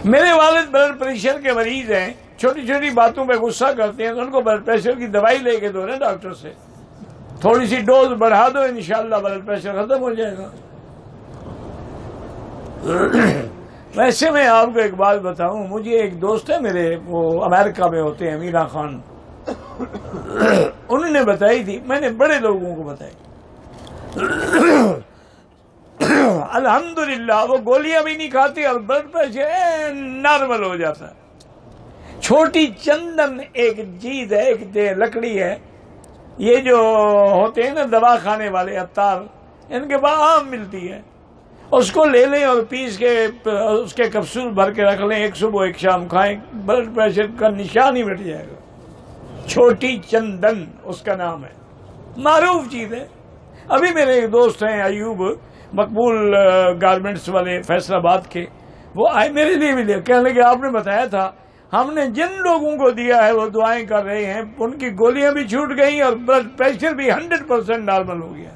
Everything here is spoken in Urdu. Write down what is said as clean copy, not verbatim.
میرے والد بلڈ پریشر کے مریض ہیں، چھوٹی چھوٹی باتوں پہ غصہ کرتے ہیں تو ان کو بلڈ پریشر کی دوائی لے کے دو نا ڈاکٹر سے، تھوڑی سی ڈوز بڑھا دو، انشاءاللہ بلڈ پریشر ختم ہو جائے گا۔ ویسے میں آپ کو ایک بات بتاؤں، مجھے ایک دوست ہے میرے، وہ امریکہ میں ہوتے ہیں، میرا خان، انہوں نے بتائی تھی، میں نے بڑے لوگوں کو بتائی، الحمدللہ وہ گولیاں بھی نہیں کھاتی اور بلڈ پریشر نارمل ہو جاتا ہے۔ چھوٹی چندن ایک چیز ہے، ایک لکڑی ہے، یہ جو ہوتے ہیں نا دوا کھانے والے عطار، ان کے پاس عام ملتی ہے، اس کو لے لیں اور پیس کے اس کے کپسول بھر کے رکھ لیں، ایک صبح ایک شام کھائیں، بلڈ پریشر کا نشان ہی مٹ جائے گا۔ چھوٹی چندن اس کا نام ہے، معروف چیز ہے۔ ابھی میرے ایک دوست ہیں ایوب، مقبول گارمنٹس والے فیصل آباد کے، وہ آئے میرے لیے بھی لے، کہنے لگے آپ نے بتایا تھا، ہم نے جن لوگوں کو دیا ہے وہ دعائیں کر رہے ہیں، ان کی گولیاں بھی چھوٹ گئیں اور بلڈ پریشر بھی 100% نارمل ہو گیا۔